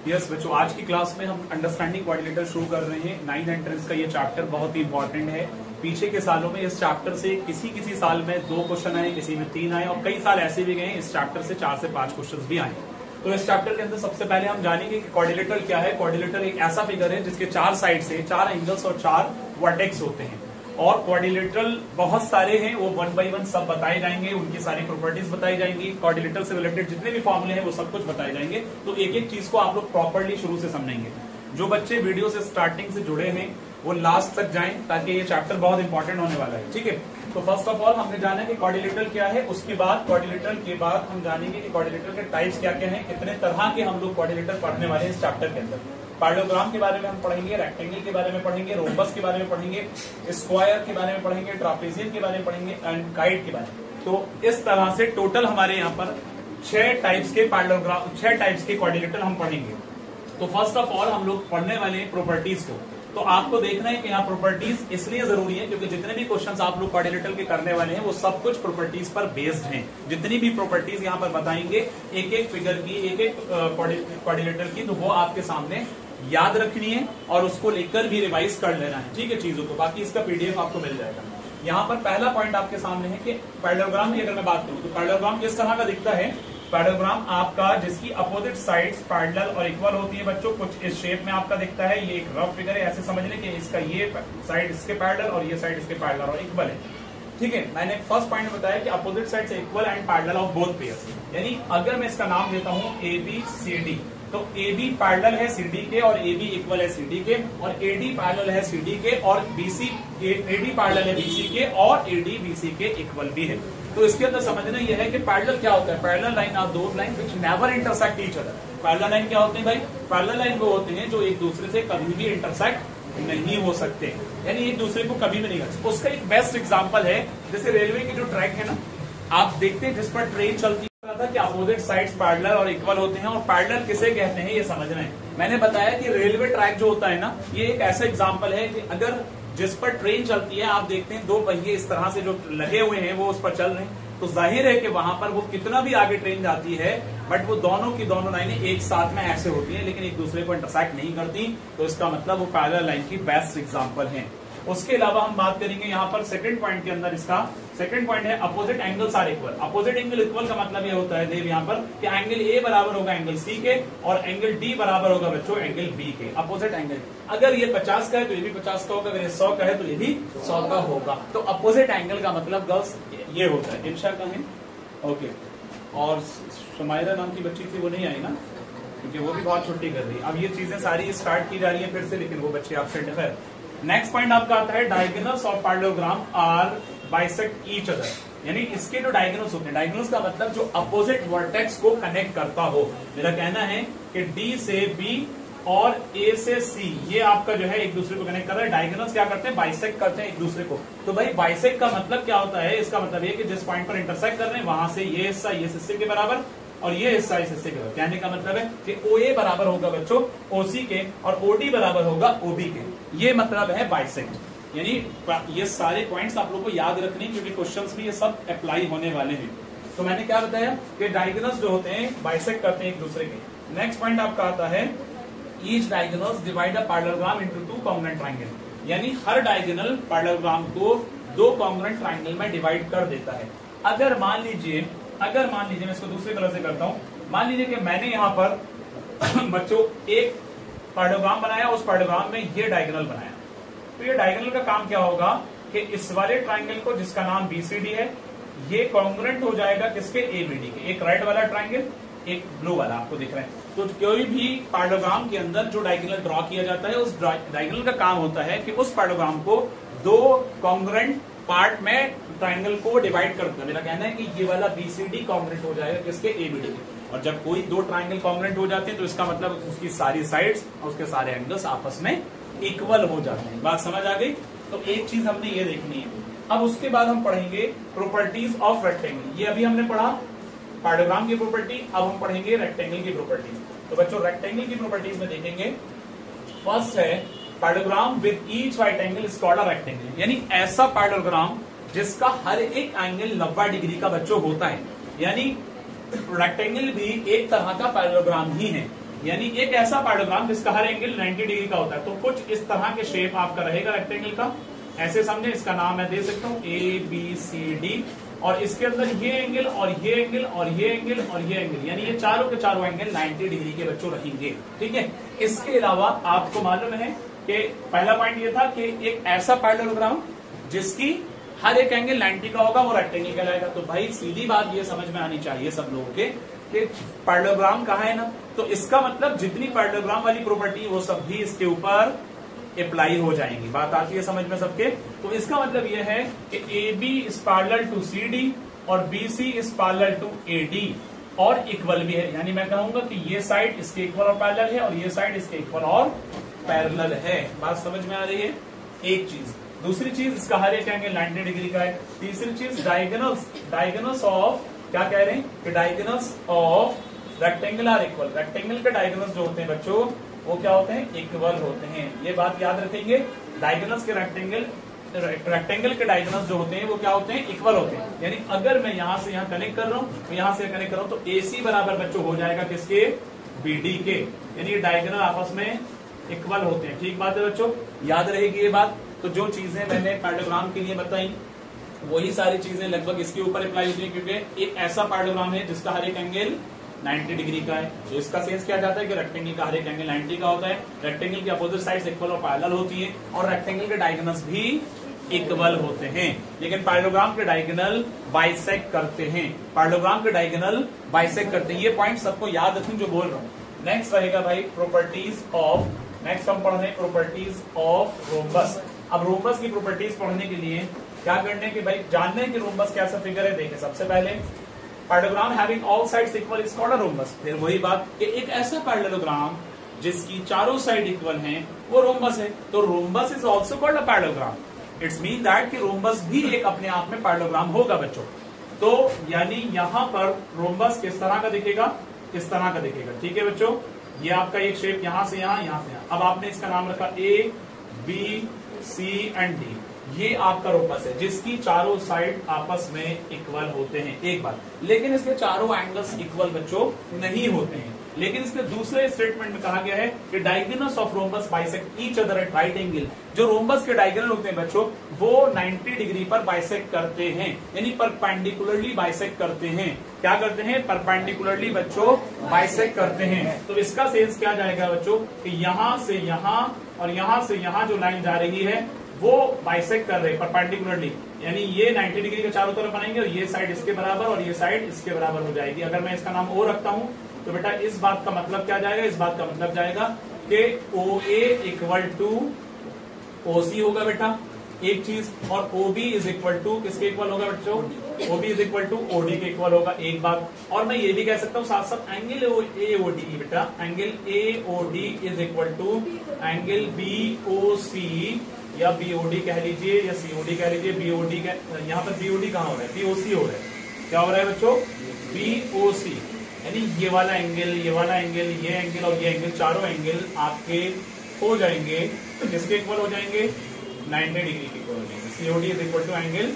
Yes बच्चों, आज की क्लास में हम अंडरस्टैंडिंग क्वाड्रिलेटरल शुरू कर रहे हैं। 9th एंट्रेंस का ये चैप्टर बहुत ही इंपॉर्टेंट है। पीछे के सालों में इस चैप्टर से किसी साल में 2 क्वेश्चन आए, किसी में 3 आए और कई साल ऐसे भी गए इस चैप्टर से 4 से 5 क्वेश्चन भी आए। तो इस चैप्टर के अंदर सबसे पहले हम जानेंगे कि क्वाड्रिलेटरल क्या है। क्वाड्रिलेटरल एक ऐसा फिगर है जिसके 4 साइड से 4 एंगल्स और 4 वर्टेक्स होते हैं और क्वाड्रिलेटरल बहुत सारे हैं, वो 1 बाय 1 सब बताए जाएंगे, उनकी सारी प्रॉपर्टीज बताई जाएंगी, क्वाड्रिलेटरल से रिलेटेड जितने भी फॉर्मूले हैं वो सब कुछ बताए जाएंगे। तो एक एक चीज को आप लोग प्रॉपर्ली शुरू से समझेंगे। जो बच्चे वीडियो से स्टार्टिंग से जुड़े हैं वो लास्ट तक जाएं ताकि ये चैप्टर बहुत इंपॉर्टेंट होने वाला है। ठीक है, तो फर्स्ट ऑफ ऑल हमने जाना कि क्वाड्रिलेटरल क्या है, उसके बाद क्वाड्रिलेटरल के बाद हम जानेंगे कि क्वाड्रिलेटरल के टाइप्स क्या क्या हैं, कितने तरह के हम लोग क्वाड्रिलेटरल पढ़ने वाले हैं इस चैप्टर के अंदर। पैरेललोग्राम के बारे में हम पढ़ेंगे, रेक्टेंगल के बारे में पढ़ेंगे, रोम्बस के बारे में पढ़ेंगे, स्क्वायर के बारे में पढ़ेंगे, ट्रापेजियम के बारे में पढ़ेंगे एंड काइट के बारे में। तो इस तरह से टोटल हमारे यहाँ पर 6 टाइप्स के पैरेललोग्राम, 6 टाइप्स के क्वाड्रिलेटरल हम पढ़ेंगे। तो फर्स्ट ऑफ ऑल हम लोग पढ़ने वाले हैं प्रॉपर्टीज को। तो आपको देखना है कि यहाँ प्रॉपर्टीज इसलिए जरूरी है क्योंकि जितने भी क्वेश्चंस आप लोग क्वाड्रिलेटरल के करने वाले हैं वो सब कुछ प्रॉपर्टीज पर बेस्ड हैं। जितनी भी प्रॉपर्टीज यहाँ पर बताएंगे एक एक फिगर की, एक एक क्वाड्रिलेटरल की, तो वो आपके सामने याद रखनी है और उसको लेकर भी रिवाइज कर लेना है। ठीक है चीजों को, बाकी इसका पीडीएफ आपको मिल जाएगा। यहाँ पर पहला पॉइंट आपके सामने है कि पैरेललोग्राम की अगर मैं बात करूं तो पैरेललोग्राम किस तरह का दिखता है। पैरेललोग्राम आपका जिसकी अपोजिट साइड्स पैरेलल और इक्वल होती है बच्चों, कुछ इस शेप में आपका दिखता है। ये एक रफ फिगर है, ऐसे समझ लें कि इसका ये साइड इसके पैरेलल और ये साइड इसके पैरेलल और इक्वल है। ठीक है, मैंने फर्स्ट पॉइंट बताया कि अपोजिट साइड से equal and parallel of both pairs. यानी अगर मैं इसका नाम देता हूं ABCD, तो AB पैरेलल है CD के और AB इक्वल है CD के, और AD पैरेलल है CD के और AD पैरेलल है BC के और AD BC के इक्वल भी है। तो इसके अंदर समझना यह है कि पैरेलल क्या होता है। Parallel line are those line which never intersect each other. Parallel line क्या होते हैं भाई? पैरेलल लाइन वो होते हैं जो एक दूसरे से कभी भी इंटरसेक्ट नहीं हो सकते, यानी एक दूसरे को कभी भी नहीं कर सकते। उसका एक बेस्ट एग्जांपल है जैसे रेलवे की जो ट्रैक है ना, आप देखते हैं जिस पर ट्रेन चलती था कि अपोजिट साइड्स पैरेलल और इक्वल होते हैं। और पैरेलल किसे कहते हैं ये समझना है। मैंने बताया कि रेलवे ट्रैक जो होता है ना, ये एक ऐसा एग्जांपल है कि अगर जिस पर ट्रेन चलती है, आप देखते हैं 2 पहिए इस तरह से जो लगे हुए हैं वो उस पर चल रहे हैं, तो जाहिर है कि वहां पर वो कितना भी आगे ट्रेन जाती है बट वो दोनों की दोनों लाइनें एक साथ में ऐसे होती हैं लेकिन एक दूसरे को इंटरसेक्ट नहीं करती। तो इसका मतलब वो पैरेलल लाइन की बेस्ट एग्जांपल है। उसके अलावा हम बात करेंगे यहाँ पर सेकंड पॉइंट के अंदर, इसका सेकंड पॉइंट है opposite angles are equal. Opposite angle equal का मतलब ये होता है देव यहाँ पर कि एंगल A बराबर होगा एंगल C के और एंगल D बराबर होगा बच्चों एंगल B के। अपोजिट एंगल, अगर ये 50 का है तो ये भी 50 का होगा, अगर ये 100 का है तो ये भी 100 का होगा। तो अपोजिट एंगल का मतलब गर्ल्स ये होता है। इंशा का है ओके, और शुमायरा नाम की बच्ची थी वो नहीं आई ना, क्योंकि वो भी बहुत छुट्टी कर रही है। अब ये चीजें सारी स्टार्ट की जा रही है फिर से, लेकिन वो बच्चे एब्सेंट है। नेक्स्ट पॉइंट आपका आता है diagonals of parallelogram are bisect each other. यानी इसके जो डायगोनल्स होते हैं, डायगोनल्स का मतलब जो अपोजिट वर्टेक्स को कनेक्ट करता हो। मेरा कहना है कि D से B और A से C ये आपका जो है एक दूसरे को कनेक्ट कर रहा है। डायगोनल्स क्या करते हैं? बाइसेक्ट करते हैं एक दूसरे को। तो भाई बाइसेक्ट का मतलब क्या होता है? इसका मतलब ये कि जिस पॉइंट पर इंटरसेक्ट कर रहे हैं वहां से ये हिस्सा ये हिस्से के बराबर और ये हिस्सा इस हिस्से के बराबर। कहने का मतलब है कि OA बराबर होगा बच्चों OC के और OD बराबर होगा OB के। ये मतलब है बाइसेक्ट। यानी ये सारे पॉइंट्स आप लोग को याद रखने क्योंकि क्वेश्चंस में ये सब अप्लाई होने वाले हैं। तो मैंने क्या बताया कि डायगोनल्स जो होते हैं बाइसेक्ट करते हैं एक दूसरे के। नेक्स्ट पॉइंट आपका आता है each diagonals divide a parallelogram into 2 congruent triangle. यानी हर डायगोनल पैरेललोग्राम को 2 कॉन्ग्रुएंट ट्रायंगल में डिवाइड कर देता है। अगर मान लीजिए मैं इसको दूसरे कलर से करता हूं। मान लीजिए कि मैंने यहाँ पर बच्चों एक पैरेललोग्राम बनाया, उस पैरेललोग्राम में ये डायगोनल बनाया। तो ये डायगोनल का काम क्या होगा कि इस वाले ट्रायंगल को जिसका नाम BCD है, ये कॉन्ग्रुएंट हो जाएगा किसके? ABD के। एक राइट वाला ट्रायंगल, एक ब्लू वाला आपको दिख रहा है। तो कोई भी पैरेललोग्राम के अंदर जो डायगोनल ड्रॉ किया जाता है, उस डायगोनल का काम होता है कि उस पैरेललोग्राम को 2 कॉन्ग्रुएंट पार्ट में ट्रायंगल को डिवाइड कर देता। मेरा कहना है कि ये वाला BCD कॉन्ग्रुएंट हो जाएगा किसके? ABD के। और जब कोई 2 ट्रायंगल कॉन्ग्रुएंट हो जाते हैं तो इसका मतलब उसकी सारी साइड्स और उसके सारे एंगल्स आपस में इक्वल हो जाते हैं। बात समझ आ गई? तो एक चीज हमने ये देखनी है। अब उसके बाद हम पढ़ेंगे प्रॉपर्टीज ऑफ रेक्टेंगल। ये अभी हमने पढ़ा पैरेललोग्राम की प्रॉपर्टी, अब हम पढ़ेंगे रेक्टेंगल की प्रॉपर्टीज। तो बच्चों रेक्टेंगल की प्रॉपर्टीज में देखेंगे, फर्स्ट है parallelogram with each right angle is called a rectangle. यानी ऐसा पैरेललोग्राम जिसका हर एक एंगल 90 डिग्री का बच्चों होता है। यानी रेक्टेंगल भी एक तरह का पैरेललोग्राम ही है। यानी एक ऐसा पैराग्राम जिसका हर एंगल 90 डिग्री का होता है। तो कुछ इस तरह के शेप आपका रहेगा रेक्टेंगल का, ऐसे समझे। इसका नाम मैं दे सकता हूं ABCD, और इसके अंदर ये एंगल और ये एंगल और ये एंगल और ये एंगल, यानी ये चारों के चारों एंगल 90 डिग्री के बच्चों रहेंगे। ठीक है। इसके अलावा आपको मालूम है कि पहला पॉइंट ये था कि एक ऐसा पैरेललोग्राम जिसकी हर एक एंगल 90 का होगा वो रेक्टेंगल कहलाएगा। तो भाई सीधी बात ये समझ में आनी चाहिए सब लोगों के कि पैरेललोग्राम कहाँ है ना, तो इसका मतलब जितनी पैरेललोग्राम वाली प्रॉपर्टी वो सब भी इसके ऊपर अप्लाई हो जाएंगी। बात आती है समझ में सबके। तो इसका मतलब यह है कि AB is parallel to CD और BC is parallel to AD और इक्वल भी है। यानी मैं कहूंगा कि ये साइड इसके इक्वल और पैरेलल है और ये साइड इसके इक्वल और पैरेलल है। बात समझ में आ रही है। एक चीज। दूसरी चीज, इसका हर एक एंगल 90 डिग्री का है। तीसरी चीज, डायगोनल्स ऑफ, क्या कह रहे हैं कि diagonals of rectangle are equal. Rectangle के डायगोनल्स जो होते हैं बच्चों वो क्या होते हैं, इक्वल होते हैं। ये बात याद रखेंगे। डायगोनल्स के रेक्टेंगल के डायगोनल्स जो होते हैं वो क्या होते हैं, इक्वल होते हैं। यानी अगर मैं यहां से यहां कनेक्ट कर रहा हूं तो यहां से कनेक्ट कर रहा हूं तो AC बराबर बच्चों हो जाएगा किसके, BD के। यानी ये डायगोनल आपस में इक्वल होते हैं। ठीक बात है बच्चों, याद रहेगी ये बात। तो जो चीजें मैंने पैरेललोग्राम के लिए बताई वही सारी चीजें लगभग इसके ऊपर अप्लाई होती है, क्योंकि एक ऐसा पैरेललोग्राम है जिसका हर एक एंगल 90 डिग्री का है। तो इसका सेंस क्या जाता है कि रेक्टेंगल का हर एक एंगल 90 का होता है। रेक्टेंगल की अपोजिट साइड्स इक्वल और पैरेलल होती है और रेक्टेंगल के डायगोनल्स भी इक्वल होते हैं। लेकिन पैरेललोग्राम के डायगोनल बाइसेक्ट करते हैं। पैरेललोग्राम के डायगोनल बाइसेक्ट करते हैं। ये पॉइंट सबको याद रखें जो बोल रहा हूं। नेक्स्ट रहेगा भाई प्रॉपर्टीज ऑफ, नेक्स्ट हम पढ़ रहे हैं प्रॉपर्टीज ऑफ रोम्बस। अब रोम्बस की प्रॉपर्टीज पढ़ने के लिए क्या करने की भाई, जानने की रोम्बस कैसा फिगर है। देखिए सबसे पहले parallelogram having all sides equal is called a rhombus. फिर वही बात कि एक ऐसा पैरेललोग्राम जिसकी चारों साइड इक्वल हैं वो रोम्बस है। तो rhombus is also called a parallelogram. It's mean that कि रोम्बस भी एक अपने आप में पैरेललोग्राम होगा बच्चों। तो यानी यहां पर रोम्बस किस तरह का दिखेगा, इस तरह का दिखेगा। ठीक है बच्चों, ये आपका एक शेप यहां से यहां, यहां से यहां। अब आपने इसका नाम रखा ABCD। ये आपका रोम्बस है जिसकी चारों साइड आपस में इक्वल होते हैं। एक बात, लेकिन इसके चारों एंगल्स इक्वल बच्चों नहीं होते हैं। लेकिन इसके दूसरे स्टेटमेंट में कहा गया है कि diagonals of rhombus bisect each other at right angle. जो रोम्बस के डायगोनल होते हैं बच्चों वो 90 डिग्री पर बाइसेक्ट करते हैं, यानी परपेंडिकुलरली बाइसेक्ट करते हैं। क्या करते हैं, परपेंडिकुलरली बच्चों बाइसेक्ट करते हैं। तो इसका सेंस क्या जाएगा बच्चों कि यहां से यहां और यहां से यहां जो लाइन जा रही है वो बाइसेक्ट कर रहे हैं परपेंडिकुलरली। यानी ये 90 डिग्री के चारों तरफ बनाएंगे और ये साइड इसके बराबर और ये साइड इसके बराबर हो जाएगी। अगर मैं इसका नाम O रखता हूं तो बेटा इस बात का मतलब क्या जाएगा, इस बात का मतलब जाएगा कि OA इक्वल टू OC होगा बेटा, एक चीज। और OB इज इक्वल टू किसके इक्वल होगा बच्चों, OB is equal to OD के इक्वल होगा। एक बात और मैं ये भी कह सकता हूं साथ साथ एंगल AOD बेटा, angle AOD is equal to angle BOC या BOD कह लीजिए या COD कह लीजिए। BOD का यहाँ पर BOD कहाँ हो रहा है, BOC हो रहा है। क्या हो रहा है बच्चों, BOC। यानी ये वाला एंगल, ये वाला एंगल, ये एंगल और ये एंगल, चारों एंगल आपके हो जाएंगे किसके इक्वल हो जाएंगे, 90 डिग्री के इक्वल हो जाएंगे। COD is equal to angle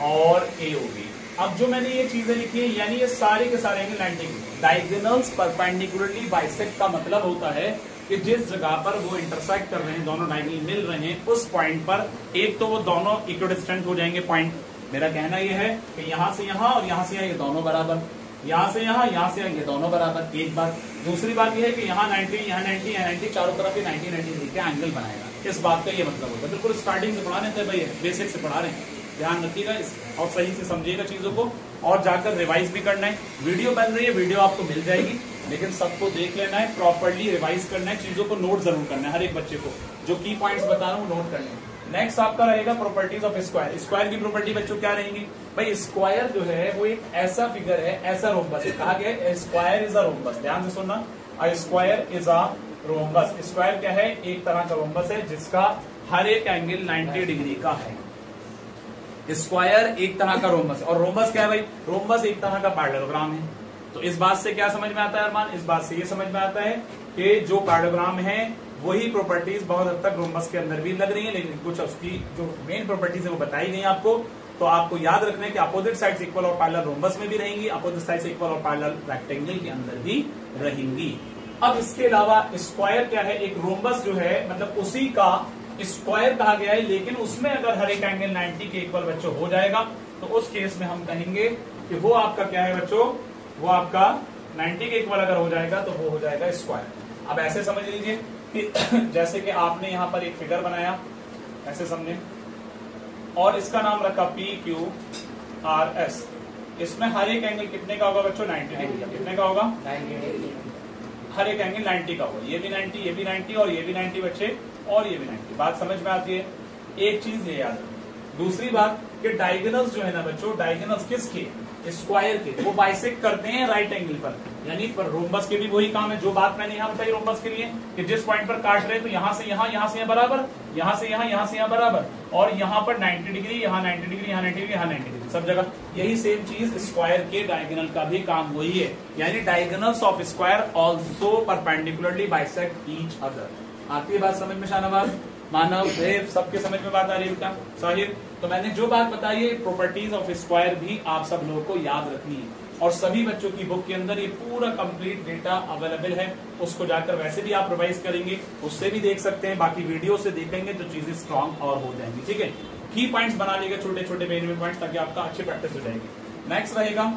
और AOB। अब जो मैंने ये चीजें लिखी है यानी ये सारे के सारे angle 90 degree. Diagonals perpendicularly bisect का मतलब होता है कि जिस जगह पर वो इंटरसेक्ट कर रहे हैं, दोनों डायगोनल मिल रहे हैं, उस पॉइंट पर एक तो वो दोनों इक्विडिस्टेंट हो जाएंगे पॉइंट। मेरा कहना यह है कि यहां से यहां और यहां से यहां ये दोनों बराबर, यहां से यहां, यहां से ये दोनों बराबर। एक बात। दूसरी बात यह है कि यहाँ 90, यहाँ 90, यहाँ 90, चारों तरफ ये 90 डिग्री के एंगल बनाएगा। इस बात का ये मतलब होता है। बिल्कुल स्टार्टिंग से पढ़ा रहे थे भाई, बेसिक से पढ़ा रहे हैं, ध्यान रखिएगा और सही से समझिएगा चीजों को और जाकर रिवाइज भी करना है। वीडियो बन रही है, वीडियो आपको मिल जाएगी, लेकिन सबको देख लेना है, प्रॉपर्ली रिवाइज करना है, चीजों को नोट जरूर करना है। हर एक बच्चे को जो की पॉइंट्स बता रहा हूँ नोट करने हैं। नेक्स्ट आपका रहेगा प्रॉपर्टीज ऑफ स्क्वायर। स्क्वायर की प्रॉपर्टी बच्चों क्या रहेंगी भाई, स्क्वायर जो है वो एक ऐसा फिगर है, ऐसा रोम्बस है। कहा गया है स्क्वायर इज अ रोम्बस, ध्यान से सुनना, square is a rhombus. Square क्या है, एक तरह का रोम्बस है जिसका हर एक एंगल 90 डिग्री का है। स्क्वायर एक तरह का रोम्बस है। और रोम्बस क्या है भाई, रोम्बस एक तरह का पैरेललोग्राम है। तो इस बात से क्या समझ में आता है अरमान, इस बात से ये समझ में आता है कि जो पैरेललोग्राम है वही प्रॉपर्टीज बहुत हद तक रोम्बस के अंदर भी लग रही है, लेकिन कुछ उसकी जो मेन प्रॉपर्टीज है वो बताई गई आपको। तो आपको याद रखना है कि अपोजिट साइड्स इक्वल और पैरेलल रोम्बस में भी रहेंगी, अपोजिट साइड्स इक्वल और पैरेलल रेक्टेंगल के अंदर भी रहेंगी। अब इसके अलावा स्क्वायर क्या है, एक रोम्बस जो है मतलब उसी का स्क्वायर कहा गया है, लेकिन उसमें अगर हर एक एंगल 90 के इक्वल बच्चों हो जाएगा तो उस केस में हम कहेंगे कि वो आपका क्या है बच्चों, वो आपका 90 के इक्वल अगर हो जाएगा तो वो हो जाएगा स्क्वायर। अब ऐसे समझ लीजिए कि जैसे कि आपने यहां पर एक फिगर बनाया, ऐसे समझे, और इसका नाम रखा PQRS। इसमें हर एक एंगल कितने का होगा बच्चों, 90 डिग्री का। कितने का होगा, 90 डिग्री। हर एक एंगल 90 का होगा, ये भी 90, ये भी 90 और ये भी 90 बच्चे, और ये भी 90। बात समझ में आती है। एक चीज ये याद रखो। दूसरी बात कि डायगोनल्स जो है ना बच्चों, डायगोनल्स किसके, स्क्वायर के, वो बाइसेक्ट करते हैं राइट एंगल पर। यानी पर रोम्बस के भी वही काम है जो बात मैंने यहां बताई रोम्बस के लिए, कि जिस पॉइंट पर काट रहे हैं तो यहां से यहां, यहां से यहां बराबर, यहां से यहां, यहां से यहां बराबर, और यहां पर 90 डिग्री, यहां 90 डिग्री, यहां 90 डिग्री, यहां 90 डिग्री, सब जगह यही सेम चीज स्क्वायर के डायगोनल का भी काम वही है। यानी diagonals of square also perpendicularly bisect each other. आती है बात समझ में शाहनवाज, मानव, देव, सबके समझ में बात आ रही है बेटा, साहिर? तो मैंने जो बात बताई है प्रॉपर्टीज ऑफ स्क्वायर भी आप सब लोगों को याद रखनी है, और सभी बच्चों की बुक के अंदर ये पूरा कंप्लीट डेटा अवेलेबल है। उसको जाकर वैसे भी आप रिवाइज करेंगे, उससे भी देख सकते हैं, बाकी वीडियो से देखेंगे तो चीजें स्ट्रांग और हो जाएंगी। ठीक है, की पॉइंट्स बना लीजिएगा, छोटे छोटे बेनिफिट पॉइंट्स, ताकि आपका अच्छी प्रैक्टिस हो जाएगी। नेक्स्ट रहेगा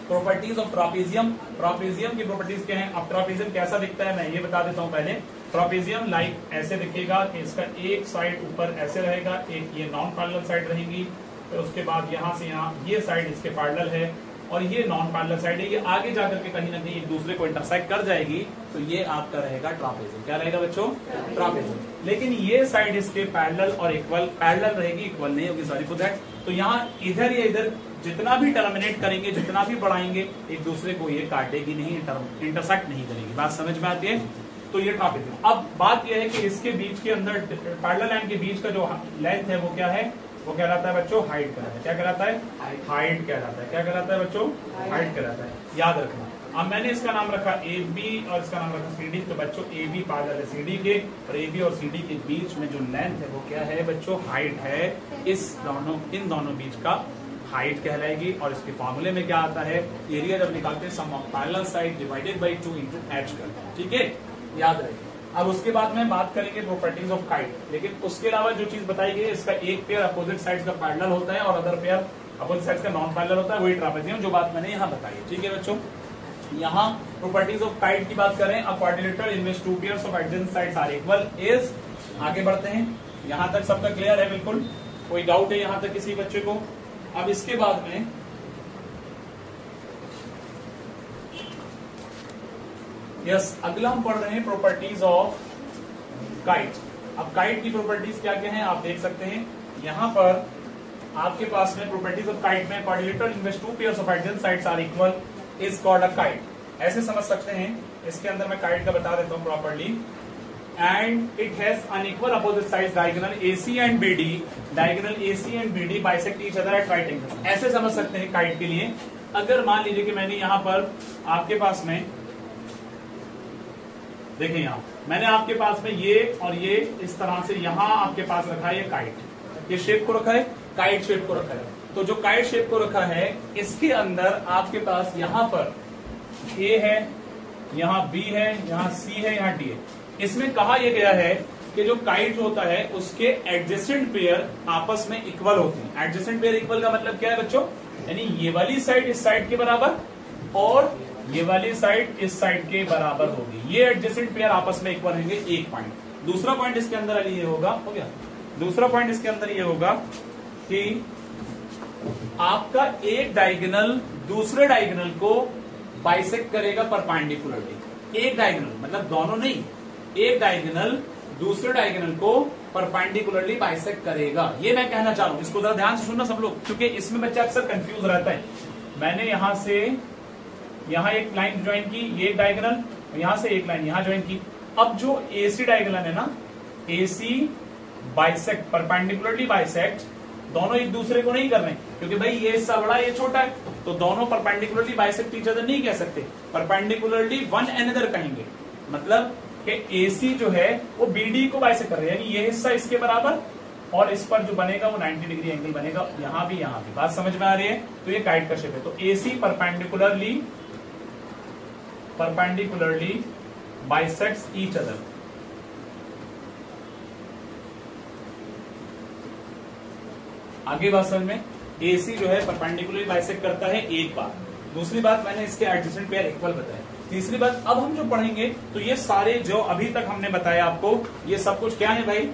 प्रॉपर्टीज ऑफ ट्रापेजियम। ट्रापेजियम की प्रॉपर्टीज क्या है? अब ट्रापेजियम कैसा दिखता है मैं ये बता देता हूं पहले। ट्रापेजियम लाइक ऐसे दिखेगा कि इसका एक साइड ऊपर ऐसे रहेगा, एक ये नॉन पैरेलल साइड रहेगी, फिर उसके बाद यहां से यहां ये साइड इसके पैरेलल है, और ये नॉन पैरेलल साइड है, ये आगे जाकर के कहीं ना कहीं एक दूसरे को इंटरसेक्ट कर जाएगी, तो ये आपका रहेगा ट्रापेजियम। क्या रहेगा बच्चों? ट्रापेजियम। लेकिन ये साइड इसके पैरेलल और इक्वल, पैरेलल रहेगी, इक्वल नहीं होगी, सॉरी फॉर दैट। तो यहाँ इधर या इधर जितना भी टर्मिनेट करेंगे, जितना भी बढ़ाएंगे, एक दूसरे को ये काटेगी नहीं, इंटरसेक्ट नहीं करेगी। बात समझ में आती है? तो ये ट्रापेजियम। अब बात यह है कि इसके बीच के अंदर पैरेलल लाइन के बीच का जो लेंथ है वो क्या है? वो कहलाता है बच्चों हाइट कहलाता है। क्या कहलाता है? हाइट कहलाता है। क्या कहलाता है बच्चों? हाइट कहलाता है, याद रखना। अब मैंने इसका नाम रखा AB और इसका नाम रखा CD। तो बच्चों AB पैरेलल है CD के, और AB और CD के बीच में जो लेंथ है वो क्या है बच्चों? हाइट है। इन दोनों बीच का हाइट कहलाएगी। और इसके फॉर्मूले में क्या आता है? एरिया जब निकालते हैं sum of parallel side divided by 2 into h करते हैं। ठीक है, याद रहे। अब उसके बाद में बात करेंगे प्रॉपर्टीज ऑफ काइट, लेकिन उसके अलावा जो चीज बताई गई है, इसका एक पेयर अपोजिट साइड्स का पैरेलल होता है और अदर पेयर अपोजिट साइड्स का नॉन पैरेलल होता है, वही ट्रापेजियम, जो बात मैंने यहाँ बताई है। ठीक है बच्चों, यहाँ प्रॉपर्टीज ऑफ काइट की बात करें, a quadrilateral in which 2 pairs of adjacent sides are equal is. आगे बढ़ते हैं, यहाँ तक सबका क्लियर है? बिल्कुल, कोई डाउट है यहाँ तक किसी बच्चे को? अब इसके बाद में अगला हम पढ़ रहे हैं प्रॉपर्टीज ऑफ काइट। अब काइट की प्रॉपर्टीज क्या क्या हैं आप देख सकते हैं यहाँ पर आपके पास में। प्रॉपर्टीज ऑफ काइट में quadrilateral in which 2 pairs of adjacent sides are equal is called a kite. ऐसे समझ सकते हैं, इसके अंदर मैं काइट का बता देता हूं properly. And it has unequal opposite sides diagonal AC and BD, diagonal AC and BD bisect each other at right angle. ऐसे समझ सकते हैं काइट के लिए। अगर मान लीजिए कि मैंने यहाँ पर आपके पास में, देखिए यहाँ मैंने आपके पास में ये और ये इस तरह से यहाँ आपके पास रखा है, ये काइट, ये शेप को रखा है, काइट शेप को रखा है। तो जो काइट शेप को रखा है, इसके अंदर आपके पास यहाँ पर A है, यहाँ B है, यहाँ C है, यहाँ D है। इसमें कहा यह गया है कि जो काइट होता है उसके एडजेसेंट पेयर आपस में इक्वल होते हैं। एडजेसेंट पेयर इक्वल का मतलब क्या है बच्चों? यानी ये वाली साइड इस साइड के बराबर और ये वाली साइड इस साइड के बराबर होगी। ये एडजेसेंट पेयर आपस में इक्वल होंगे। एक पॉइंट। दूसरा पॉइंट इसके अंदर ये होगा, हो गया। दूसरा पॉइंट इसके अंदर ये होगा कि आपका एक डायगोनल दूसरे डायगोनल को बाइसेक्ट करेगा परपेंडिकुलरली। एक डायगोनल मतलब दोनों नहीं, एक डायगोनल दूसरे डायगोनल को परपेंडिकुलरली बाइसेक्ट करेगा। ये मैं कहना चाह रहा हूं, इसको जरा ध्यान से सुनना सब लोग, क्योंकि इसमें बच्चा अक्सर कंफ्यूज रहता है। मैंने यहां से यहां एक लाइन ज्वाइन की, ये एक डायगोनल, यहां से एक लाइन यहां ज्वाइन की। अब जो AC डायगोनल है ना, AC बाइसेक्ट, परपेंडिकुलरली बाइसेक्ट, दोनों एक दूसरे को नहीं कर रहे, क्योंकि भाई ये हिस्सा बड़ा ये छोटा है, तो दोनों परपेंडिकुलरली बाइसेक्ट ईच अदर नहीं कह सकते, परपेंडिकुलरली वन अनदर कहेंगे। मतलब कि AC जो है वो BD को बाइसेक्ट कर रहे हैं, यानी ये हिस्सा इसके बराबर और इस पर जो बनेगा वो 90 डिग्री एंगल बनेगा, यहां भी यहां भी। बात समझ में आ रही है? तो ये काइट का शेप है। तो AC perpendicularly bisects each other. आगे बात समझ में, AC जो है परपेंडिकुलरली बाइसेक्ट करता है एक बार। दूसरी बात मैंने इसके एडजेसेंट पेयर इक्वल बताया। तीसरी बात अब हम जो पढ़ेंगे तो ये सारे जो अभी तक हमने बताया आपको, ये सब कुछ क्या है भाई,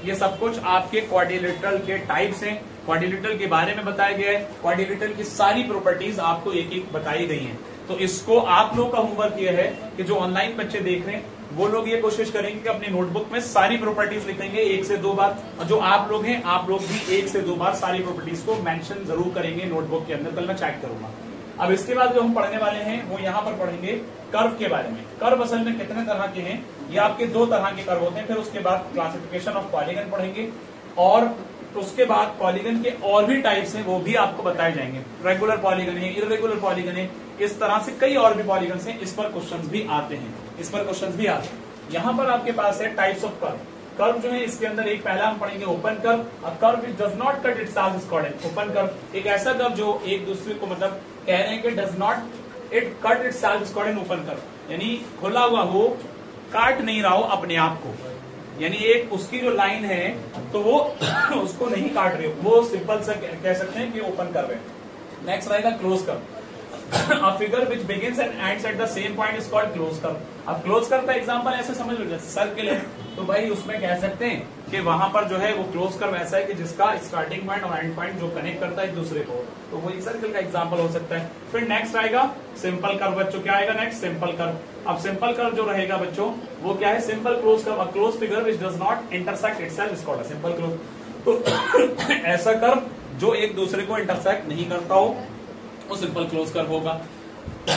ये सब कुछ आपके क्वाड्रिलेटरल के टाइप्स हैं, क्वाड्रिलेटरल के बारे में बताया गया है, क्वाड्रिलेटरल की सारी प्रॉपर्टीज आपको एक एक बताई गई हैं। तो इसको आप लोग का होमवर्क ये है कि जो ऑनलाइन बच्चे देख रहे हैं वो लोग ये कोशिश करेंगे कि अपनी नोटबुक में सारी प्रॉपर्टीज लिखेंगे 1 से 2 बार, और जो आप लोग हैं आप लोग भी 1 से 2 बार सारी प्रॉपर्टीज को मेंशन जरूर करेंगे नोटबुक के अंदर। कल मैं चेक करूंगा। अब इसके बाद जो हम पढ़ने वाले हैं वो यहाँ पर पढ़ेंगे कर्व के बारे में। कर्व असल में कितने तरह के हैं, ये आपके 2 तरह के कर्व होते हैं। फिर उसके बाद क्लासिफिकेशन ऑफ पॉलीगन पढ़ेंगे, और उसके बाद पॉलीगन के और भी टाइप्स हैं वो भी आपको बताए जाएंगे। रेगुलर पॉलीगन है, इरेगुलर पॉलीगन है, इस तरह से कई और भी पॉलीगन हैं। इस पर क्वेश्चंस भी आते हैं, इस पर क्वेश्चंस भी आते हैं। यहाँ पर आपके पास है टाइप्स ऑफ कर्व। कर्व जो है इसके अंदर एक पहला हम पढ़ेंगे open curve. A curve which does not cut itself is called an open curve. एक ऐसा कर्व जो एक दूसरे को मतलब कह रहे हैं कि does not it cut itself is called an open curve, यानी खुला हुआ हो, काट नहीं रहा हो अपने आप को, यानी एक उसकी जो लाइन है तो वो उसको नहीं काट रही हो, वो सिंपल सा कह सकते हैं कि ओपन कर्व है। नेक्स्ट रहेगा close curve. A figure which begins and ends at the same point is called closed curve। अब क्लोज कर्व का एग्जांपल ऐसे समझ लो, जैसे सर्किल है तो भाई उसमें कह सकते हैं कि वहां पर जो है वो क्लोज कर्व ऐसा है कि जिसका स्टार्टिंग पॉइंट और एंड पॉइंट जो कनेक्ट करता है एक दूसरे को, तो वही सर्किल का एग्जांपल हो सकता है। फिर नेक्स्ट आएगा सिंपल कर्व। बच्चों क्या आएगा नेक्स्ट? Simple curve. अब सिंपल कर्व जो रहेगा बच्चों वो क्या है? Simple close curve. A close figure which does not intersect itself is called a simple close. तो ऐसा कर्व जो एक दूसरे को इंटरसेक्ट नहीं करता हो वो सिंपल क्लोज कर्व होगा।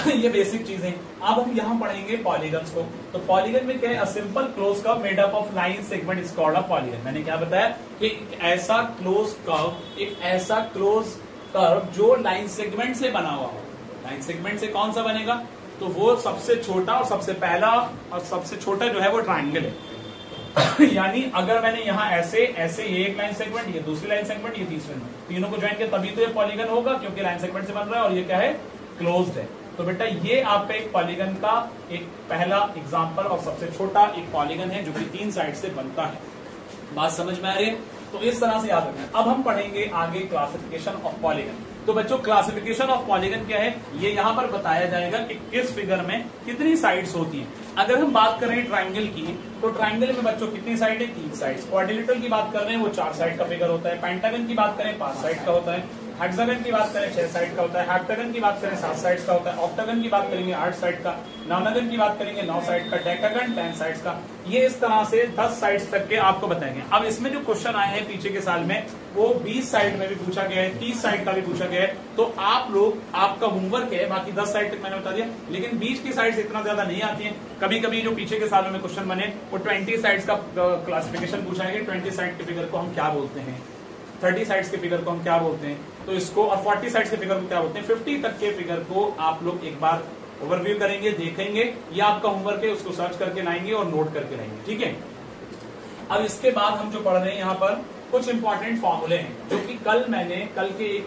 ये बेसिक चीजें। अब हम यहाँ पढ़ेंगे पॉलीगन्स को। तो पॉलीगन में क्या है? A simple close curve made up of line segment is called a polygon. मैंने क्या बताया कि एक ऐसा क्लोज कर्व जो लाइन सेगमेंट से बना हुआ हो। लाइन सेगमेंट से कौन सा बनेगा? तो वो सबसे छोटा और सबसे पहला और सबसे छोटा जो है वो ट्राइंगल है। यानी अगर मैंने यहाँ ऐसे ये एक लाइन सेगमेंट, ये दूसरी लाइन सेगमेंट, ये तीसरी, तीनों को ज्वाइन किया तभी तो ये पॉलीगन होगा, क्योंकि लाइन सेगमेंट से बन रहा है और ये क्या है? क्लोज्ड है। तो बेटा ये आपका एक पॉलीगन का एक पहला एग्जांपल और सबसे छोटा एक पॉलीगन है जो कि 3 साइड से बनता है। बात समझ में आ रही है? तो इस तरह से याद रखना। अब हम पढ़ेंगे आगे क्लासिफिकेशन ऑफ पॉलीगन। तो बच्चों क्लासिफिकेशन ऑफ पॉलीगन क्या है ये यहाँ पर बताया जाएगा कि किस फिगर में कितनी साइड्स होती हैं। अगर हम बात करें ट्राइंगल की, तो ट्राइंगल में बच्चों कितनी साइड है? 3 साइड्स। क्वाड्रिलेटरल की बात कर रहे हैं वो 4 साइड का फिगर होता है। पेंटागन की बात करें 5 साइड का होता है। हेक्सागन की बात करें 6 साइड का होता है। हेप्टागन की बात करें 7 साइड्स का होता है। ऑक्टागन की बात करेंगे 8 साइड का। नॉनागन की बात करेंगे 9 साइड का। डेकागन 10 साइड्स का। ये इस तरह से 10 साइड्स तक के आपको बताएंगे। अब इसमें जो क्वेश्चन आए हैं पीछे के साल में वो 20 साइड में भी पूछा गया है, 30 साइड का भी पूछा गया है। तो आप लोग, आपका होमवर्क है, बाकी 10 साइड तक मैंने बता दिया, लेकिन बीच की साइड्स इतना ज्यादा नहीं आती हैं। कभी कभी जो पीछे के सालों में क्वेश्चन बने वो 20 साइड्स का क्लासिफिकेशन पूछा है। 20 साइड के फिगर को हम क्या बोलते हैं, 30 साइड्स के फिगर को हम क्या बोलते हैं, तो इसको, और 40 साइड्स के फिगर को क्या बोलते हैं। 50 तक के फिगर को आप लोग एक बार ओवरव्यू करेंगे, देखेंगे। ये आपका होमवर्क है, उसको सर्च करके लाएंगे और नोट करके लाएंगे, ठीक है। अब इसके बाद हम जो पढ़ रहे हैं यहाँ पर कुछ इंपॉर्टेंट फॉर्मूले हैं जो कि कल के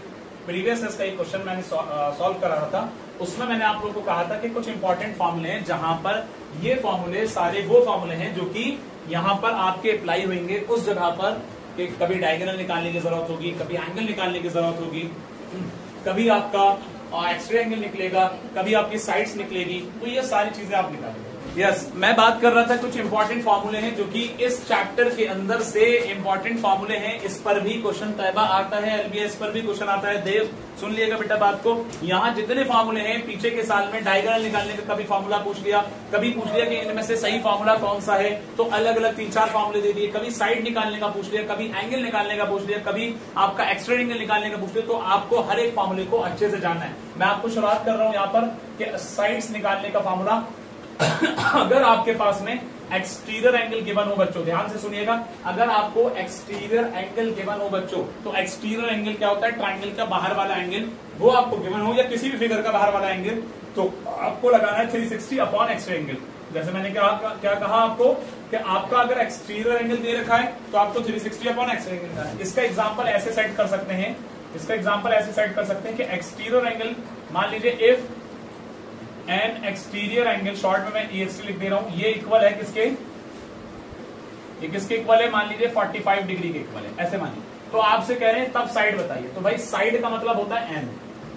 प्रीवियस का एक क्वेश्चन मैंने सॉल्व करा रहा था, उसमें मैंने आप लोगों को कहा था कि कुछ इंपॉर्टेंट फॉर्मूले हैं जहां पर ये फॉर्मूले सारे वो फॉर्मूले हैं जो कि यहाँ पर आपके अप्लाई होंगे उस जगह पर कि कभी डायगोनल निकालने की जरूरत होगी, कभी एंगल निकालने की जरूरत होगी, कभी आपका एक्सरे एंगल निकलेगा, कभी आपकी साइड्स निकलेगी, तो ये सारी चीजें आप निकालेंगे। यस, मैं बात कर रहा था कुछ इंपॉर्टेंट फॉर्मूले हैं जो कि इस चैप्टर के अंदर से इंपॉर्टेंट फॉर्मूले हैं। इस पर भी क्वेश्चन तैयबा आता है, एलबीएस पर भी क्वेश्चन आता है। देव सुन लिएगा बेटा बात को, यहाँ जितने फॉर्मूले हैं पीछे के साल में डायगोनल निकालने का कभी फॉर्मूला पूछ लिया, कभी पूछ लिया कि इनमें से सही फॉर्मूला कौन सा है, तो अलग अलग 3-4 फॉर्मूले दे दिए। कभी साइड निकालने का पूछ लिया, कभी एंगल निकालने का पूछ लिया, कभी आपका एक्स्ट्रा एंगल निकालने का पूछ लिया। तो आपको हर एक फॉर्मूले को अच्छे से जानना है। मैं आपको शुरुआत कर रहा हूं यहाँ पर कि साइड्स निकालने का फॉर्मूला अगर आपके पास में एक्सटीरियर एंगल गिवन हो बच्चों, ध्यान से सुनिएगा, अगर आपको एक्सटीरियर एंगल गिवन हो बच्चों, तो एक्सटीरियर एंगल क्या होता है? ट्राइंगल का बाहर वाला एंगल, वो आपको गिवन हो या किसी भी फिगर का बाहर वाला एंगल, तो आपको लगाना है 360 अपॉन एक्स्ट्रा एंगल। जैसे मैंने क्या कहा आपको कि आपका अगर एक्सटीरियर एंगल दे रखा है तो आपको 360 अपॉन एक्स्ट्रा एंगल का है। इसका एग्जाम्पल ऐसे सेट कर सकते हैं, कि एक्सटीरियर एंगल, मान लीजिए if N exterior angle, short में मैं EXT लिख दे रहा हूं, ये इक्वल है किसके, ये किसके इक्वल है, मान लीजिए 45 डिग्री के इक्वल है, ऐसे मानिए। तो आपसे कह रहे हैं तब साइड बताइए, तो भाई साइड का मतलब होता है n,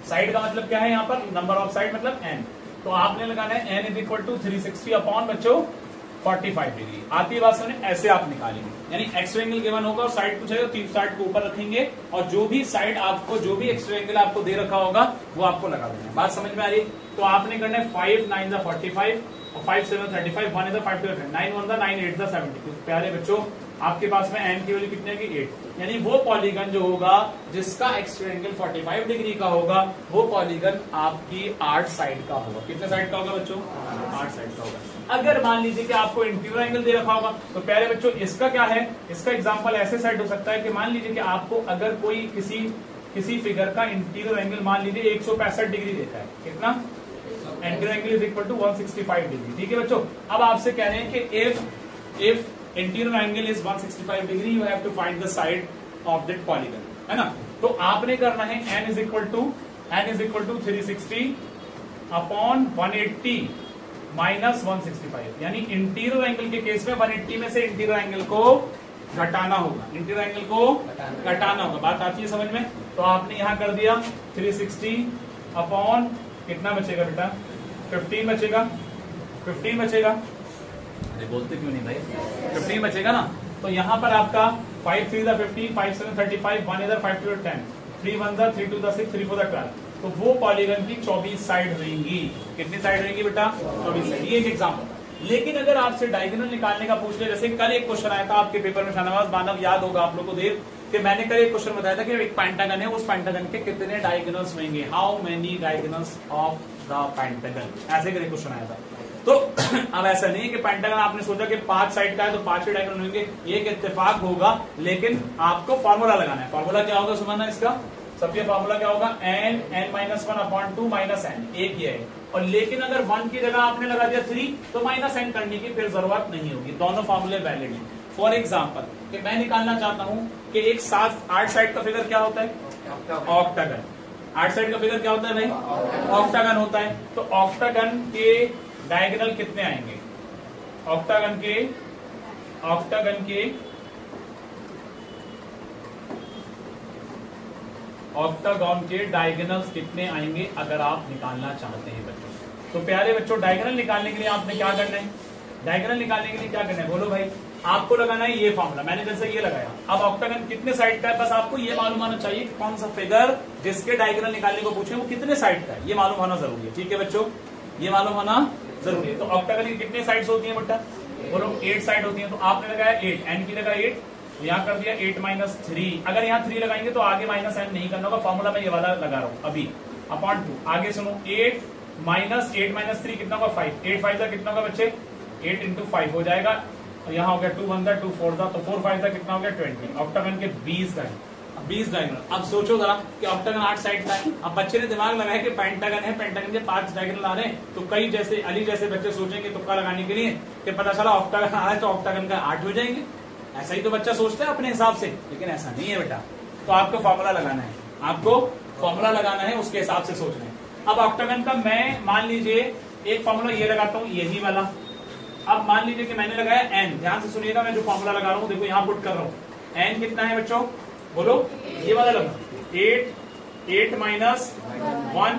साइड का मतलब क्या है यहाँ पर, नंबर ऑफ साइड मतलब n, तो आपने लगाना है n is equal to 360 upon बच्चों 45 डिग्री। आती है बात समझ, ऐसे आप निकालेंगे, यानी एक्स्ट्रा एंगल गिवन होगा और साइड पूछेगा, तीन साइड को ऊपर रखेंगे और जो भी साइड आपको, जो भी एक्स्ट्रा एंगल आपको दे रखा होगा वो आपको लगा देना है। बात समझ में आ रही, तो आपने करना है 5 9 45 और 5 7 35, 1 is 5 9 1 9 8 70। तो प्यारे बच्चों आपके पास में n की वैल्यू कितनी होगी 8, यानी वो पॉलीगन जो होगा जिसका एक्स्ट्रा एंगल 45 डिग्री का होगा वो पॉलीगन आपकी 8 साइड का होगा। कितने साइड का होगा बच्चों, 8 साइड का होगा। अगर मान लीजिए कि आपको इंटीरियर एंगल दे रखा होगा, तो प्यारे बच्चों इसका क्या है, इसका एग्जांपल ऐसे सेट हो सकता है कि मान लीजिए कि आपको अगर कोई किसी फिगर का इंटीरियर एंगल मान लीजिए 165 डिग्री देता है, कितना, interior angle is equal to 165 degree, ठीक है बच्चों। अब आपसे कह रहे हैं कि if interior angle is 165 degree, you have to find the side of that polygon, है ना। तो आपने करना है n is equal to 360 upon 180 minus 165, यानी इंटीरियर एंगल के केस में 180 में से इंटीरियर एंगल को घटाना होगा, इंटीरियर एंगल को घटाना होगा। बात आती है समझ में, तो आपने यहां कर दिया 360 अपॉन कितना बचेगा बेटा, 15 बचेगा, 15 बचेगा, अरे बोलते क्यों नहीं भाई, 15 बचेगा ना। तो यहां पर आपका 5 3 15, 5 7 35, 1 इधर 5 2 10, 3 1 3 2 6, 3 4 12, तो वो पॉलीगन की 24 साइड रहेंगी। कितनी साइड रहेंगी बेटा, 24 साइड। ये एक एग्जांपल। लेकिन अगर आपसे डायगोनल निकालने का पूछ ले, जैसे कल एक क्वेश्चन आया था आपके पेपर में, शाहनवाज मानव याद होगा आप लोग को देर, कि मैंने कल एक क्वेश्चन बताया था कि एक पेंटागन है, उस पेंटागन के कितने डायगोनल्स होंगे, how many diagonals of the pentagon, ऐसे करके क्वेश्चन आया था। तो अब ऐसा नहीं है कि पेंटागन आपने सोचा कि 5 साइड का है तो 5 ही डायगोनल होंगे, एक इत्तेफाक होगा, लेकिन आपको फॉर्मूला लगाना है। फॉर्मूला क्या होगा सुमन, इसका सबसे फॉर्मूला क्या होगा, n-1 अपॉन 2 माइनस n, एक ही है। और लेकिन अगर 1 की जगह आपने लगा दिया 3 तो माइनस n करने की फिर जरूरत नहीं होगी, दोनों फॉर्मूले वैलिड हैं। फॉर एग्जाम्पल कि मैं निकालना चाहता हूं कि एक 8 साइड का फिगर क्या होता है, ऑक्टागन। 8 साइड का फिगर क्या होता है भाई, ऑक्टागन होता है। तो ऑक्टागन के डायगोनल कितने आएंगे, ऑक्टागन के डायगोनल्स कितने आएंगे अगर आप निकालना चाहते हैं बच्चों। तो प्यारे बच्चों डायगोनल निकालने के लिए आपने क्या करना है, डायगोनल निकालने के लिए क्या करना है बोलो भाई, आपको लगाना है ये फॉर्मूला, मैंने जैसे ये लगाया। अब ऑक्टागन कितने साइड का है, बस आपको ये मालूम होना चाहिए कि कौन सा फिगर जिसके डायगोनल निकालने को पूछे वो कितने साइड का है, ये मालूम होना जरूरी है, ठीक है बच्चों, ये मालूम होना जरूरी है। तो ऑक्टागन की कितने साइड्स होती हैं बेटा, बोलो 8 साइड होती हैं। तो आपने लगाया 8, n की जगह 8, तो यहाँ कर दिया 8 माइनस 3। अगर यहाँ 3 लगाएंगे तो आगे माइनस n नहीं करना होगा, फॉर्मूला में ये वाला लगा रहा हूँ अभी, अपॉन 2। आगे सुनो, 8 माइनस 3 कितना होगा 5, 8 5 कितना होगा बच्चे, 8 इंटू 5 हो जाएगा, और यहाँ हो गया 2 1 2 4 था, तो 4 5 कितना हो गया 20। ऑक्टागन के 20 का है, 20 डायगोनल। अब सोचो जरा कि ऑक्टागन 8 साइड का है, अब बच्चे ने दिमाग लगाया कि पेंटागन है, पेंटागन के 5 डायगोनल आ रहे हैं, तो कई जैसे अली जैसे बच्चे सोचेंगे तुक्का लगाने के लिए कि पता चला ऑक्टागन आ रहा है तो ऑक्टागन का 8 हो जाएंगे, ऐसा ही तो बच्चा सोचता है अपने हिसाब से, लेकिन ऐसा नहीं है बेटा। तो आपको फॉर्मूला लगाना है, आपको फॉर्मूला लगाना है, उसके हिसाब से सोचना है। अब ऑक्टागन का मैं मान लीजिए एक फॉर्मूला ये लगाता हूँ, यही वाला। अब मान लीजिए कि मैंने लगाया n, ध्यान से सुनिएगा मैं जो फॉर्मूला लगा रहा हूँ, देखो यहाँ पुट कर रहा हूँ, n कितना है बच्चों बोलो, ये वाला लगा 8 माइनस 1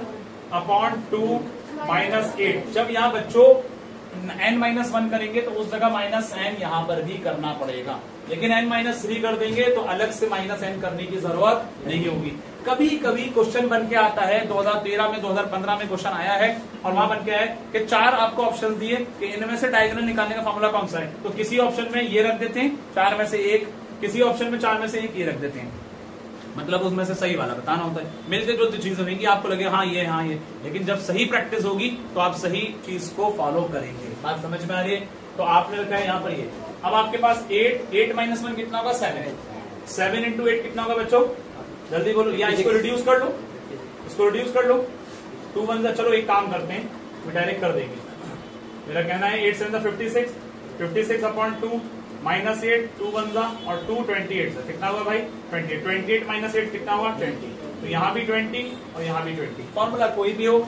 अपॉन 2 माइनस 8। जब यहाँ बच्चों n माइनस 1 करेंगे तो उस जगह माइनस n यहाँ पर भी करना पड़ेगा, लेकिन n माइनस 3 कर देंगे तो अलग से माइनस n करने की जरूरत नहीं होगी। कभी कभी क्वेश्चन बन के आता है, 2013 में 2015 में क्वेश्चन आया है, और वहां बन के आया कि 4 आपको ऑप्शन दिए कि इनमें से डायगोनल निकालने का फॉर्मूला कौन सा है, तो किसी ऑप्शन में ये रख देते हैं 4 में से एक, किसी ऑप्शन में 4 में से एक ये रख देते हैं, मतलब उसमें से सही वाला बताना होता है। मिलते जो चीजें होंगी आपको लगे हाँ ये, लेकिन जब सही प्रैक्टिस होगी तो आप सही चीज को फॉलो करेंगे। बात समझ में आ रही है। तो आपने रखा है यहाँ पर ये। अब आपके पास 8 माइनस 1 कितना होगा 7 इंटू 8 कितना होगा बच्चों, जल्दी बोलो, या इसको रिड्यूस कर लो, इसको रिड्यूस कर लो, 2 1 चलो एक काम करते हैं, मैं डायरेक्ट कर देंगे। मेरा कहना है 8 7 56 अपॉन 2 माइनस 8, 2 1 और 2 28 कितना होगा भाई 28 माइनस 8 कितना होगा 20। तो यहाँ भी 20 और यहाँ भी 20। फॉर्मूला कोई भी हो,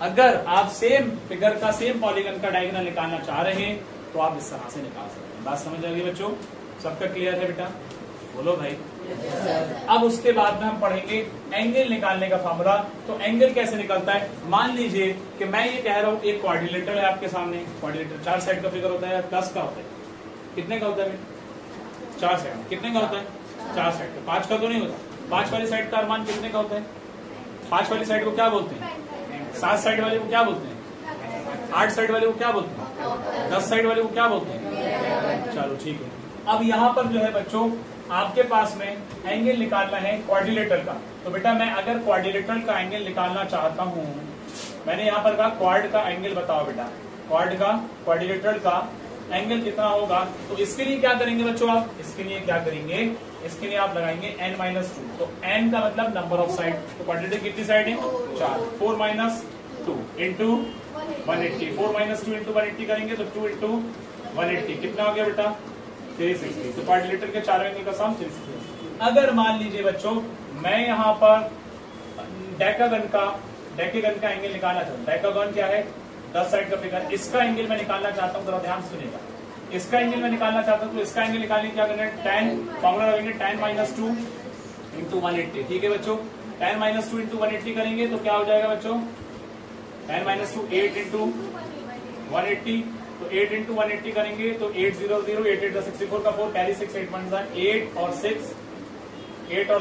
अगर आप सेम फिगर का सेम पॉलीगन का डायगोनल निकालना चाह रहे हैं तो आप इस तरह से निकाल सकते हैं। बात समझ आ गई बच्चों? सबका क्लियर है बेटा? बोलो भाई। अब उसके बाद में हम पढ़ेंगे एंगल निकालने का फॉर्मूला। तो एंगल कैसे निकलता है? मान लीजिए कि मैं ये कह रहा हूं एक क्वाड्रिलेटरल है आपके सामने। क्वाड्रिलेटर 4 साइड का फिगर होता है, 10 का होता है। कितने का होता है? 4 साइड। कितने का होता है? 4 साइड का। 5 का तो नहीं होता। 5 वाली साइड का अनुमान कितने का होता है? 5 वाली साइड को क्या बोलते हैं? 7 साइड वाले को क्या बोलते हैं? 8 साइड वाले को क्या बोलते हैं? 10 साइड वाले को क्या बोलते हैं? चलो ठीक है। अब यहाँ पर जो है बच्चों आपके पास में एंगल निकालना है क्वाड्रिलेटरल का। तो बेटा मैं अगर क्वाड्रिलेटरल का एंगल निकालना चाहता हूं, मैंने यहाँ पर कहा क्वाड का एंगल बताओ बेटा। क्वाड्रिलेटरल का एंगल कितना होगा? तो इसके लिए क्या करेंगे बच्चों आप? इसके लिए क्या करेंगे? इसके लिए आप लगाएंगे n-2। तो n का मतलब नंबर ऑफ साइड। तो क्वाड्रिलेटरल कितनी साइड है? 4। 4 - 2 इंटू 180। 4 - 2 इंटू 180 करेंगे तो 2 इंटू 180 कितना हो गया बेटा? 360। तो क्वाड्रिलेटरल के चारों एंगल का सम 360। अगर मान लीजिए बच्चों मैं यहाँ पर डेकागन का एंगल निकालना चाहता हूँ। डेकागन क्या है? 10 साइड का फिगर। इसका एंगल मैं निकालना चाहता हूँ, जरा ध्यान से सुनिएगा। इसका एंगल मैं निकालना चाहता हूँ तो इसका एंगल निकालने क्या करना है? 10 फॉर्मूला लगेंगे 10 - 2 इंटू 180। ठीक है बच्चों? 10 - 2 इंटू 180 करेंगे तो क्या हो जाएगा बच्चों? 10 - 2 8 इंटू 180। तो 8 इंटू 180 करेंगे तो 8 0 0 8 8 64 का 4 कैरी 6 8 1 8 और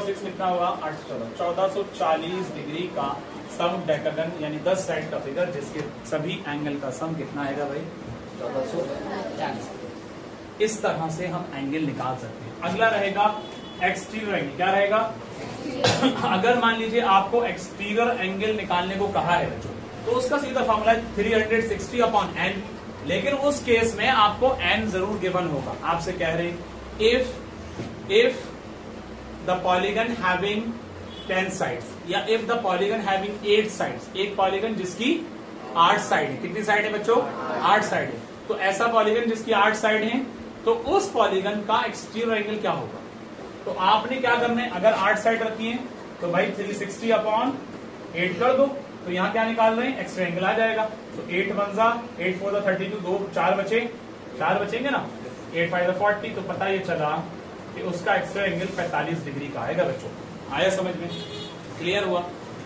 6 कितना होगा? 1440 डिग्री का सम डेकागन यानी 10 साइड का फिगर जिसके सभी एंगल का सम कितना आएगा भाई? 1440। इस तरह से हम एंगल निकाल सकते हैं। अगला रहेगा एक्सटीरियर एंगल। क्या रहेगा? अगर मान लीजिए आपको एक्सटीरियर एंगल निकालने को कहा है बच्चों तो उसका सीधा फॉर्मूला है 360/n। लेकिन उस केस में आपको n जरूर गिवन होगा। आपसे कह रहे हैं if the polygon having 10 sides या if the polygon having 8 sides. एक पॉलीगन जिसकी 8 साइड है। कितनी साइड है बच्चों? 8 साइड है। तो ऐसा पॉलीगन जिसकी 8 साइड है तो उस पॉलीगन का एक्सटीरियर एंगल क्या होगा? तो आपने क्या करना है? अगर 8 साइड रखी है तो भाई 360/8 कर दो। तो यहाँ क्या निकाल रहे हैं? एक्स्ट्रा एंगल आ जाएगा। तो 8 1 8 4 32 2 4 बचेंगे ना। 8 5 40। तो पता ये चला कि उसका एक्स्ट्रा एंगल 45 डिग्री का आएगा बच्चों। आया समझ में? क्लियर हुआ?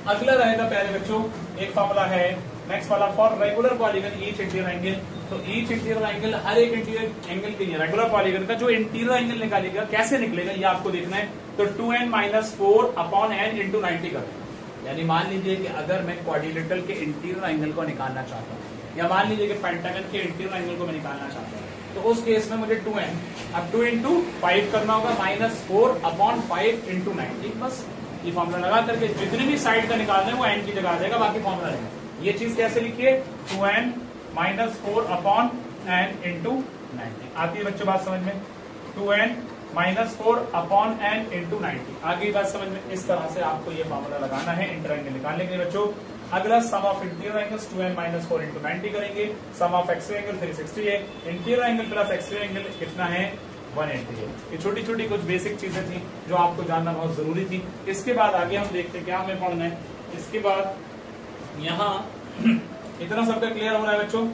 अगला रहेगा प्यारे बच्चों एक फॉर्मूला है नेक्स्ट वाला for regular polygon each interior angle. तो ईच इंटीरियर एंगल हर एक इंटीरियर एंगल के लिए रेगुलर पॉलीगन का जो इंटीरियर एंगल निकालेगा कैसे निकलेगा ये आपको देखना है। तो 2n - 4/n इंटू 90 कर। यानी मान लीजिए कि अगर मैं क्वाड्रिलेटरल के इंटीरियर एंगल को निकालना चाहता हूँ या मान लीजिए कि पेंटागन के इंटीरियर एंगल को मैं निकालना चाहता हूँ तो उस केस में मुझे 2n अब 2 इंटू 5 करना होगा -4/5 इंटू 90। बस ये फॉर्मूला लगा करके जितनी भी साइड का निकालना है वो n की जगह आ जाएगा। बाकी फॉर्मूला रहेगा। ये चीज कैसे लिखिए? 2n - 4/n into 90। आती है बच्चों बात समझ में? 2n - 4/n into 90। आगे बात समझ में? इस तरह से आपको ये फॉर्मूला लगाना है इंटीरियर एंगल निकालने के लिए बच्चों। अगला sum of interior angles 2n - 4 into 90 करेंगे। सम ऑफ एक्सटीरियर एंगल 360 है। Interior angle plus exterior angle कितना है? 180 है। ये छोटी छोटी कुछ बेसिक चीजें थी जो आपको जानना बहुत जरूरी थी। इसके बाद आगे हम देखते हैं क्या हमें पढ़ना है। इसके बाद यहाँ इतना सबका क्लियर हो रहा है बच्चों?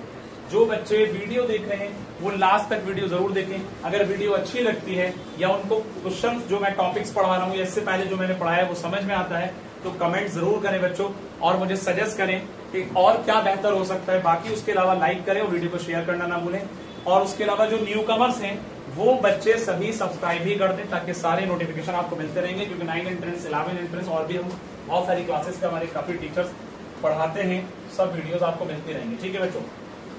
जो बच्चे वीडियो देख रहे हैं वो लास्ट तक वीडियो जरूर देखें। अगर वीडियो अच्छी लगती है या उनको क्वेश्चन जो मैं टॉपिक्स पढ़ा रहा हूँ या इससे पहले जो मैंने पढ़ाया है वो समझ में आता है तो कमेंट जरूर करें बच्चों और मुझे सजेस्ट करें कि और क्या बेहतर हो सकता है। बाकी उसके अलावा लाइक करें और वीडियो को शेयर करना ना भूलें। और उसके अलावा जो न्यू कमर्स हैं वो बच्चे सभी सब्सक्राइब भी कर दें ताकि सारे नोटिफिकेशन आपको मिलते रहेंगे। क्योंकि 9 एंट्रेंस 11 एंट्रेंस और भी हम बहुत सारी क्लासेस के हमारे काफी टीचर्स पढ़ाते हैं। सब वीडियोस आपको मिलती रहेंगी। ठीक है बच्चों?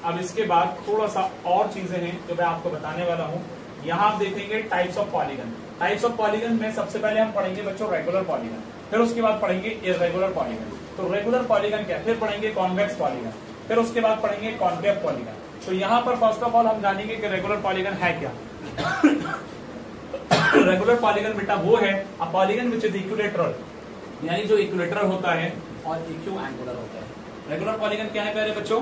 अब इसके बाद थोड़ा सा और चीजें हैं जो मैं आपको बताने वाला हूँ। यहाँ आप देखेंगे types of polygon. Types of polygon में सबसे पहले हम पढ़ेंगे बच्चों रेगुलर पॉलीगन, फिर उसके बाद पढ़ेंगे इर्रेगुलर पॉलीगन। तो रेगुलर पॉलीगन क्या, फिर पढ़ेंगे कॉन्वेक्स पॉलीगन, फिर उसके बाद पढ़ेंगे कॉन्केव पॉलीगन। तो यहाँ पर फर्स्ट ऑफ ऑल हम जानेंगे कि रेगुलर पॉलीगन है क्या। रेगुलर पॉलीगन बेटा वो है a polygon which is equilateral, यानी जो इक्विलेटरल होता है और इक्यू एंगुलर होता है। रेगुलर पॉलीगन क्या है प्यारे बच्चों?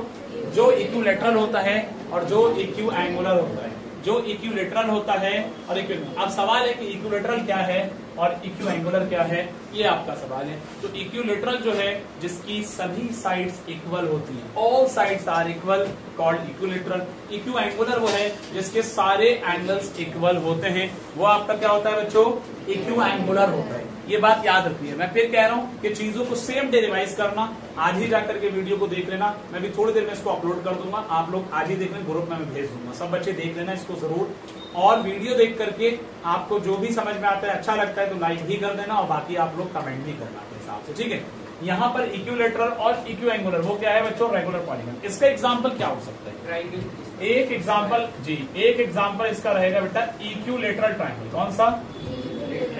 जो इक्विलेटरल होता है और जो इक्यू एंगुलर होता है। जो इक्विलेटरल होता है और अब सवाल है कि इक्विलेटरल क्या है और इक्विएंगुलर क्या है, ये आपका सवाल है। तो इक्विलेटरल जो है जिसकी सभी साइड्स इक्वल होती हैं, all sides are equal, called equilateral. Equiangular वो है जिसके सारे एंगल्स इक्वल होते हैं, वो आपका क्या होता है बच्चों, इक्विएंगुलर होता है। ये बात याद रखनी है। मैं फिर कह रहा हूं कि चीजों को सेम डे रिवाइज करना, आज ही जाकर के वीडियो को देख लेना। मैं भी थोड़ी देर में इसको अपलोड कर दूंगा, आप लोग आज ही देख लें, ग्रुप में मैं भेज दूंगा, सब बच्चे देख लेना इसको जरूर। और वीडियो देख करके आपको जो भी समझ में आता है, अच्छा लगता है तो लाइक भी कर देना, और बाकी आप लोग कमेंट भी करना अपने हिसाब से, ठीक है। यहाँ पर इक्विलेटरल और इक्विएंगुलर वो क्या है बच्चों, रेगुलर पॉलीगन। इसका एग्जाम्पल क्या हो सकता है, ट्राइंगल। एक एग्जाम्पल जी, एक एग्जाम्पल इसका रहेगा बेटा इक्विलेटरल ट्राइंगल। कौन सा,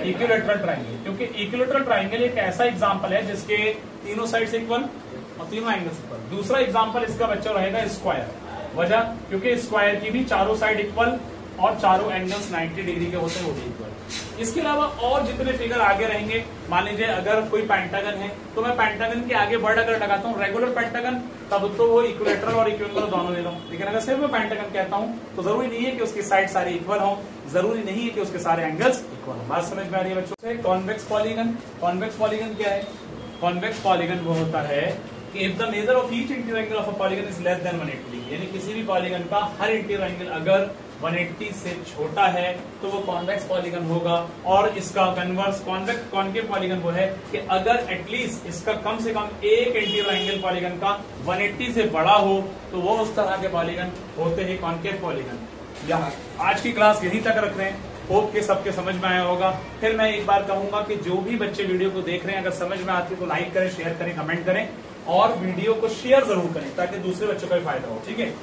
इक्विलेटरल ट्राइंगल, क्योंकि इक्विलेटरल ट्राइंगल एक ऐसा एग्जाम्पल है जिसके तीनों साइड्स इक्वल और तीनों एंगल्स इक्वल। दूसरा एग्जाम्पल इसका बच्चों रहेगा स्क्वायर। वजह, क्योंकि स्क्वायर की भी चारों साइड इक्वल और चारों एंगल्स 90 डिग्री के होते हैं, वो भी इक्वल। इसके अलावा और जितने फिगर आगे रहेंगे, मान लीजिए अगर कोई पेंटागन है तो मैं पेंटागन के आगे वर्ड अगर लगाता हूँ रेगुलर पेंटागन, तब तो वो इक्विलेटरल और इक्विएंगुलर दोनों ले रहा हूँ। लेकिन अगर सिर्फ मैं पेंटागन कहता हूँ तो जरूरी नहीं है कि उसकी साइड सारी इक्वल हो, जरूरी नहीं है कि उसके सारे एंगल्स इक्वल हो। बात समझ में आ रही है बच्चों से। कॉन्वेक्स पॉलीगन, कॉन्वेक्स पॉलीगन क्या है, कॉन्वेक्स पॉलीगन वो होता है कि if the measure of each interior angle of a polygon is less than 180 degree, यानी किसी भी पॉलीगन का हर इंटीरियर एंगल अगर 180 से छोटा है तो वो कॉन्वेक्स पॉलीगन होगा। और इसका कन्वर्स कॉन्वेक्स कॉन्केव पॉलीगन वो है कि अगर एटलीस्ट इसका कम से कम एक इंटीरियर एंगल पॉलीगन का 180 से बड़ा हो तो वो उस तरह के पॉलीगन होते हैं कॉन्केव पॉलीगन। यहाँ आज की क्लास यहीं तक रख रहे हैं, होप के सबके समझ में आया होगा। फिर मैं एक बार कहूंगा कि जो भी बच्चे वीडियो को देख रहे हैं, अगर समझ में आती है तो लाइक करें, शेयर करें, कमेंट करें और वीडियो को शेयर जरूर करें ताकि दूसरे बच्चों का भी फायदा हो, ठीक है।